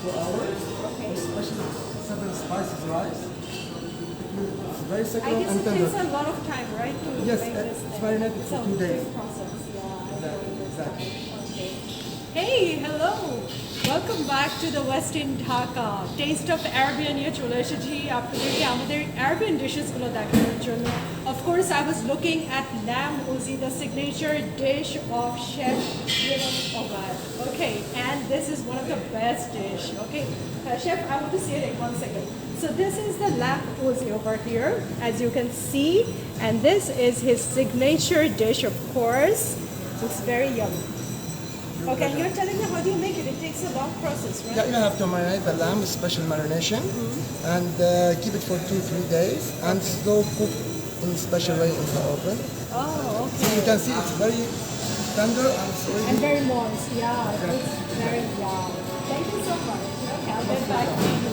24 hours. Okay. Special 7 spices rice. It's very I secure guess and it tender. takes a lot of time, right, to Yes, make this it's thing. marinated for So, 2 days. big process, yeah. Exactly. Okay. Hey, hello. Welcome back to the West in Dhaka. Taste of Arabian নিয়ে চলে এসেছি আপনাদেরকে আমাদের Arabian dishes গুলো দেখানোর জন্য. Of course, I was looking at lamb uzi, the signature dish of Chef Jiran Ogar. Okay, and this is one of the best dish. Okay, Chef, I want to see it in 1 second. So this is the lamb uzi over here, as you can see, and this is his signature dish, of course. Looks very yummy. Okay, and you're telling me how do you make it? It takes a long process, right? Yeah, you have to marinate the lamb with special marination and keep it for 2-3 days and slow cook in a special way in the oven. Oh, So you okay. can see it's very tender and it's And already very moist, yeah. It's very yum. Thank you so much. Okay, I'll get back to you.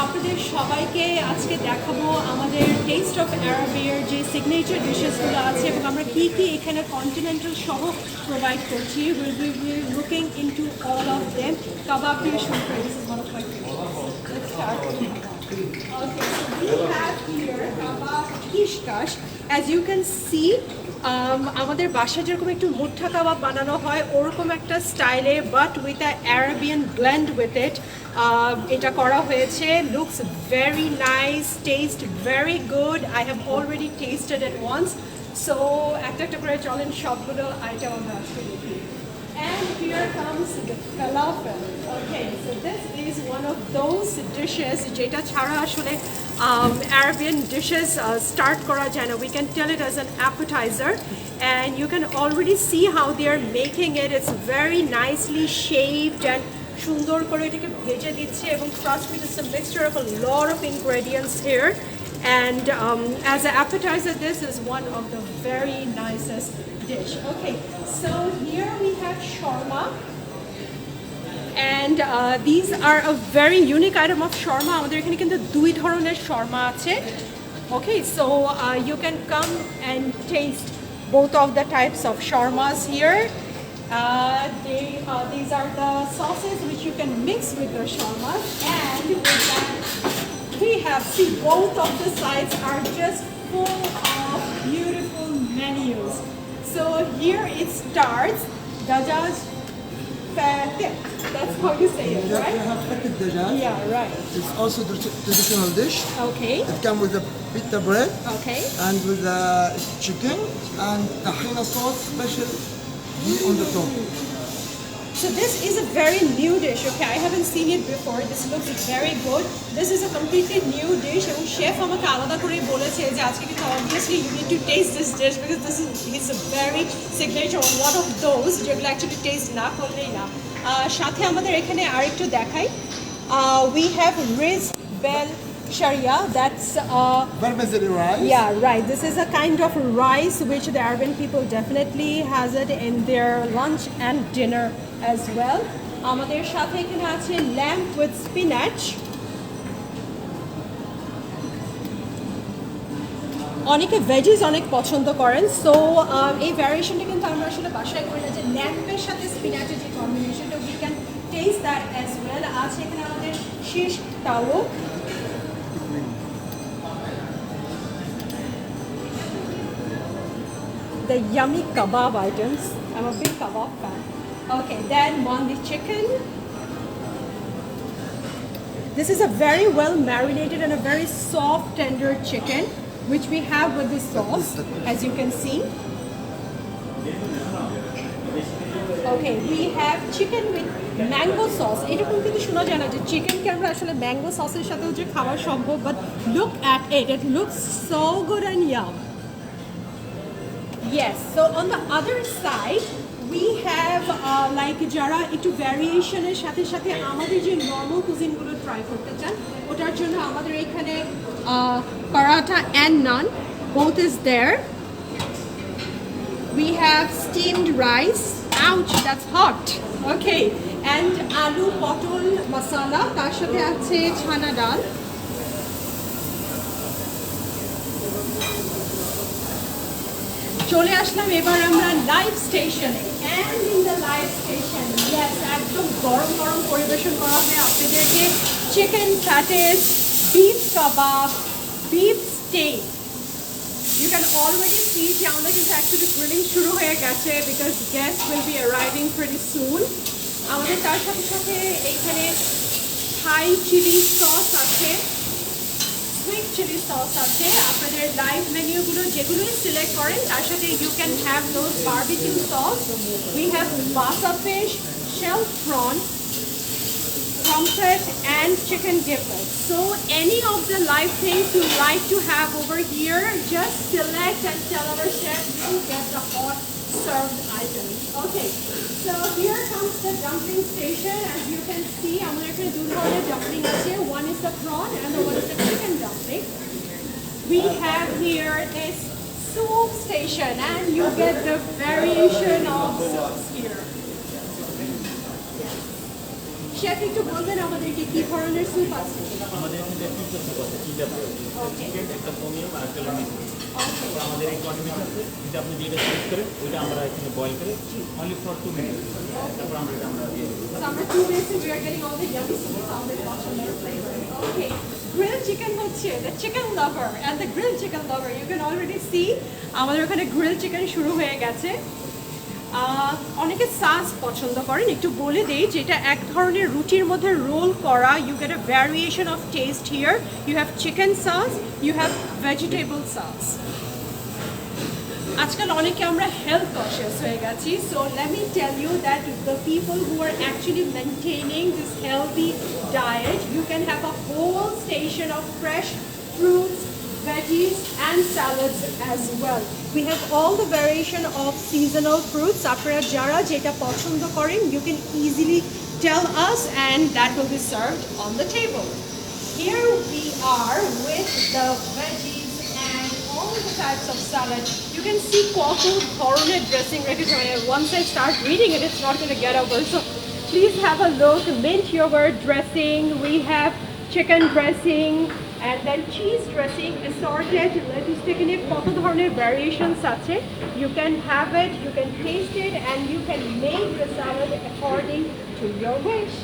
আপনাদের সবাইকে আজকে দেখাবো আমাদের test of অ্যারাবিয়ার যে signature ডিশেসগুলো আছে এবং আমরা কী কী এখানে কন্টিনেন্টাল সহ প্রোভাইড করছি will be looking into all of them kebab দিয়ে শুরু করে this is one of my Let's start. Okay, so we have here kebab kishkash. As you can see, আমাদের বাসায় যেরকম একটু মুঠা কাবাব বানানো হয় ওরকম একটা স্টাইলে but with a Arabian blend with it এটা করা হয়েছে looks very nice taste very good I have already tasted it once so একটা একটা করে চলেন সবগুলো আইটেম আমরা আসলে দেখি And here comes the falafel. Okay, so this is one of those dishes যেটা ছাড়া আসলে Arabian dishes start করা যায় না. We can tell it as an appetizer and you can already see how they are making it. It's very nicely shaped and সুন্দর করে এটাকে ভেজে দিচ্ছে এবং trust me, it's a mixture of a lot of ingredients here. And as an appetizer, this is one of the very nicest dish. Okay, so here we have shawarma. And these are a very unique item of shawarma. আমাদের এখানে কিন্তু দুই ধরনের shawarma আছে. Okay, so you can come and taste both of the types of shawarmas here. These are the sauces which you can mix with the shawarmas. And with that, we have, see, both of the sides are just full of beautiful menus. So here it starts, Dajjal Fateh. That's how you say it, you right? have fatted dajjal. Yeah, right. It's also the traditional dish. Okay, It comes with a pita bread okay. and with chicken and tahina sauce special ghee on the top. So this is a very new dish, okay? I haven't seen it before. This looks very good. This is a completely new dish. এবং chef আমাকে আলাদা করে বলেছে যে আজকে কিন্তু obviously you need to taste this dish because this is a very signature one of those যেগুলো actually taste না করলেই না সাথে আমাদের এখানে আরেকটু দেখাই we have riz bel sharia that's Vermicelli rice. yeah, right. This is a kind of rice which the Arabian people definitely has it in their lunch and dinner as well. আমাদের সাথে এখানে আছে lamb with spinach. অনেকে veggies অনেক পছন্দ করেন so এই ভ্যারিয়েশনটা কিন্তু আমরা আসলে বাসায় করি না যে ল্যাম্পের সাথে স্পিনাচের যে কম্বিনেশনটা we can test that as well আছে এখানে আমাদের শীষ তাওক the yummy kebab items. I'm a big kebab fan. Okay, then mandi chicken. This is a very well marinated and a very soft, tender chicken, which we have with this sauce, as you can see. Okay, we have chicken with mango sauce. এরকম কিন্তু শোনা যায় না যে চিকেনকে আমরা আসলে mango সসের সাথেও যে খাওয়া সম্ভব, but look at it. It looks so good and yum. Yes, so on the other side, we have like যারা একটু ভ্যারিয়েশনের সাথে সাথে আমাদের যে নর্মাল কুজিনগুলো ট্রাই করতে চান ওটার জন্য আমাদের এখানে paratha and naan both is there. We have steamed rice. Ouch, that's hot. Okay, and aloo potol masala তার সাথে আছে ছানা ডাল. চলে আসলাম এবার আমরা লাইভ স্টেশনে and in the live station yes একদম গরম গরম পরিবেশন করা হয় আপনাদেরকে chicken patties beef kebab beef stake You can already see যে আমাদের কিন্তু অ্যাকচুয়ালি গ্রিলিং শুরু হয়ে গেছে because guest will be arriving pretty soon আমাদের তার সাথে সাথে এইখানে থাই চিলি সস আছে সুইট চিলি সস আছে আপনাদের লাইভ মেনুগুলো যেগুলোই সিলেক্ট করেন তার সাথে you can have those barbecue sauce we have basa fish shell prawn pomfret and chicken giblets. So any of the live things you like to have over here, just select and tell our chef to get the hot served items. Okay, so here comes the dumpling station. As you can see, আমাদের এখানে দুই ধরনের dumpling আছে. One is the prawn and the one is the chicken dumpling. We have here this soup station and you get the variation of soups here. Chef একটু বলবেন আমাদেরকে কি ধরনের স্যুপ আছে আমাদের এখানে তিনটা স্যুপ আছে তিনটা ওকে একটা প্রমিয়াম আর একটা লমিক ওকে আমাদের এই কন্টিনেন্ট আছে যেটা আপনি যেটা সিলেক্ট করেন ওইটা আমরা এখানে বয়েল করে অনলি ফর 2 মিনিট তারপর আমরা এটা আমরা দিয়ে দিই So আমরা 2 minutes we are getting all the yummy soups আমাদের পছন্দের flavor. Okay. Grilled chicken হচ্ছে the chicken lover and the grilled chicken lover you can already see আমাদের ওখানে grilled chicken শুরু হয়ে গেছে অনেকে সাস পছন্দ করেন একটু বলে দেই যে এটা এক ধরনের রুটির মধ্যে রোল করা you get a variation of taste here you have chicken sauce you have vegetable sauce আজকাল অনেকে আমরা হেলথ কনসিয়াস হয়ে গেছি so let me tell you that the people who are actually maintaining this healthy diet you can have a whole station of fresh fruits veggies and salads as well. We have all the variation of seasonal fruits. আপনারা যারা যেটা পছন্দ করেন you can easily tell us and that will be served on the table. Here we are with the veggies and all the types of salad. You can see কত ধরনের dressing রেখেছে once I start reading it it's not going to get over. So please have a look. Mint yogurt dressing. We have chicken dressing. And then cheese dressing, assorted lettuce chicken কত ধরনের variations আছে you can have it, you can taste it and you can make the salad according to your wish.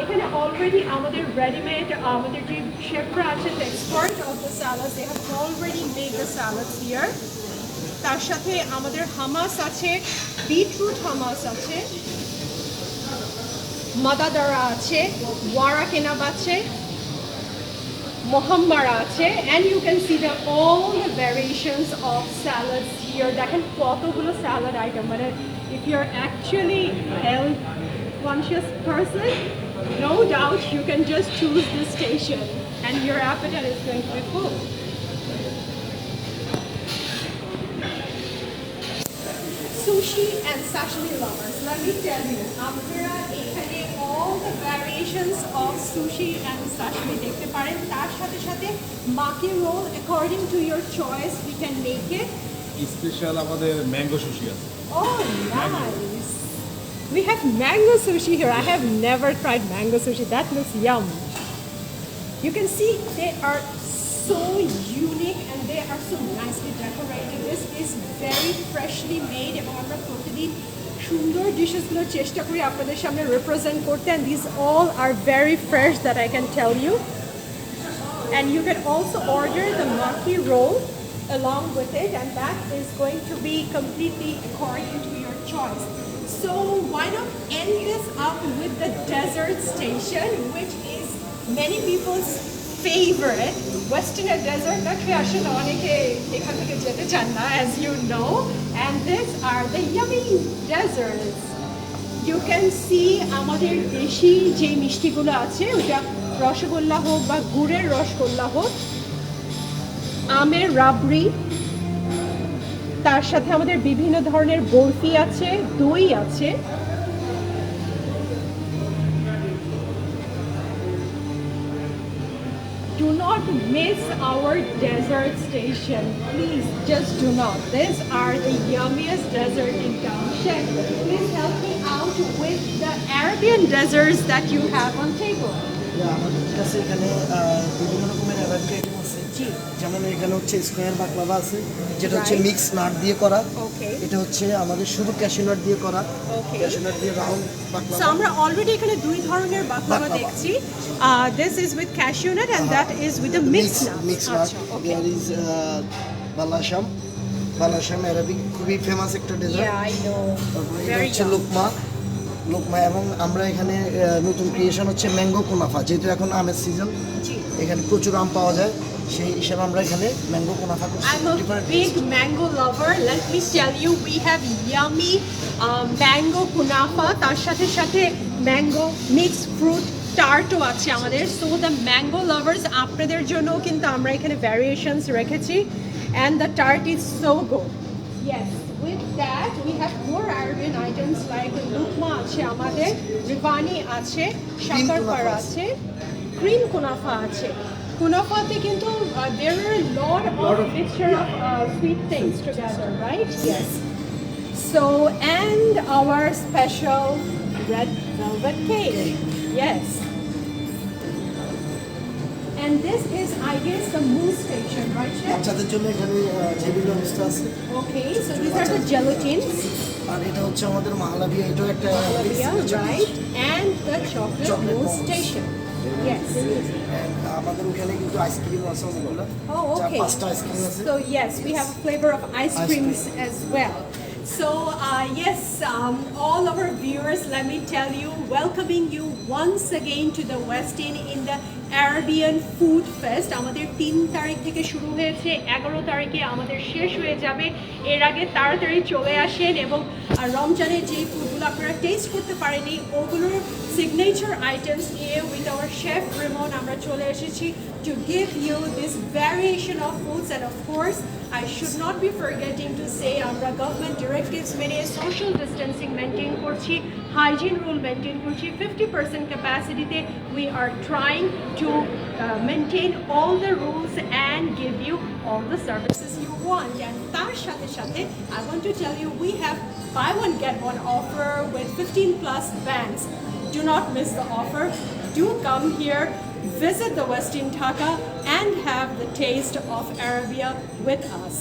এখানে already আমাদের ready-made আমাদের যে শেফরা আছে the expert of the salads they have already made the salads here. তার সাথে আমাদের Hamas আছে beetroot Hamas আছে মাদাদারা আছে ওয়ারা কেনাব আছে Mohammara ache and you can see all the variations of salads here. দেখেন কতগুলো salad item মানে if you're actually health conscious person no doubt you can just choose this station and your appetite is going to be full. Sushi and sashimi lovers, let me tell you, আপনারা এখানে all the variations of sushi and sashimi দেখতে পারেন তার সাথে সাথে maki roll according to your choice we can make it. Special আমাদের mango sushi আছে Oh, nice. We have mango sushi here. I have never tried mango sushi. That looks yum. You can see they are so unique and they are so nicely decorated. This is very freshly made এবং আমরা প্রতিদিন সুন্দর ডিশেসগুলো চেষ্টা করি আপনাদের সামনে represent করতে and these all are very fresh that I can tell you. And you can also order the maki roll along with it and that is going to be completely according to your choice. So why not end this up with the dessert station which is many people's favorite. Westerner dessert না খেয়ে আসলে অনেকে এখান থেকে যেতে চান না as you know and these are the yummy desserts. You can see আমাদের দেশি যে মিষ্টিগুলো আছে ওটা রসগোল্লা হোক বা গুড়ের রসগোল্লা হোক আমের রাবড়ি তার সাথে আমাদের বিভিন্ন ধরনের বরফি আছে দই আছে Do not miss our dessert station. Please, just do not. These are the yummiest dessert in town. Chef, please help me out with the Arabian desserts that you have on table. আমাদের কাছে এখানে বিভিন্ন রকমের Arabic item আছে জি যেমন এখানে হচ্ছে square baklava আছে, যেটা হচ্ছে Right. মিক্স নাট দিয়ে করা। ওকে এটা হচ্ছে আমাদের শুধু ক্যাশিউ নাট দিয়ে করা, Okay. ক্যাশিউ নাট দিয়ে রাউন্ড সো বাকলাভা। আমরা অলরেডি এখানে দুই ধরনের বাকলাভা বাকলাভা। দেখছি this is with cashew nut and that is with the mix nut mix nut. আচ্ছা okay there is balasham, balasham Arabic খুবই ফেমাস একটা ডেজার্ট। ইয়া আই নো তারপরে এটা ভেরি হচ্ছে লোকমা, লোকমা। এবং আমরা এখানে নতুন ক্রিয়েশন হচ্ছে ম্যাঙ্গো কুনাফা, যেহেতু এখন আমের সিজন, জি এখানে প্রচুর আম পাওয়া যায়, সেই হিসাবে আমরা এখানে ম্যাঙ্গো কুনাফা করছি। I'm a Different big taste. mango lover. Let me tell you, we have yummy mango kunafa. তার সাথে সাথে mango mixed fruit টার্টও আছে আমাদের। So the mango lovers আপনাদের জন্য কিন্তু আমরা এখানে variations রেখেছি and the tart is so good. Yes, with that we have more Arabian items like lukma আছে আমাদের, rivani আছে, shakarpara kunafa আছে, cream kunafa আছে। Kunafate কিন্তু there are a lot of mixture of sweet things together, right? Yes. So and our special red velvet cake. Yes. And this is, I guess, the moose station, right, Chef? বাচ্চাদের জন্য এখানে jelly ব্যবস্থা আছে। Okay, so these are the gelatines, আর এটা হচ্ছে আমাদের mahalabia, এটাও একটা Olivia, right? And the chocolate Chocolate mousse mousse. station. Yes. And আমাদের ওখানে কিন্তু আইসক্রিম আছে অনেকগুলো। Oh, okay. 5টা আইসক্রিম আছে। So yes, we have a flavor of ice Ice creams as well. So yes, all of our viewers, let me tell you, welcoming you once again to the Westin in the Arabian Food Fest. আমাদের 3 তারিখ থেকে শুরু হয়েছে, 11 তারিখে আমাদের শেষ হয়ে যাবে। এর আগে তাড়াতাড়ি চলে আসেন এবং রমজানের যে ফুডগুলো আপনারা টেস্ট করতে পারেনি ওগুলোর সিগনেচার আইটেমস নিয়ে উইথ আওয়ার শেফ রেমন আমরা চলে এসেছি to give you this variation of foods. And of course I should not be forgetting to say আমরা গভর্নমেন্ট ডিরেক্টিভস মেনে সোশ্যাল ডিস্টেন্সিং মেনটেন করছি, হাইজিন রুল মেনটেন করছি, 50% ক্যাপাসিটিতে we are trying to maintain all the rules and give you all the services you want. And তার সাথে সাথে I want to tell you we have buy one get one offer with 15 plus bands. Do not miss the offer. Do come here, visit the Westin Dhaka and have the taste of Arabia with us.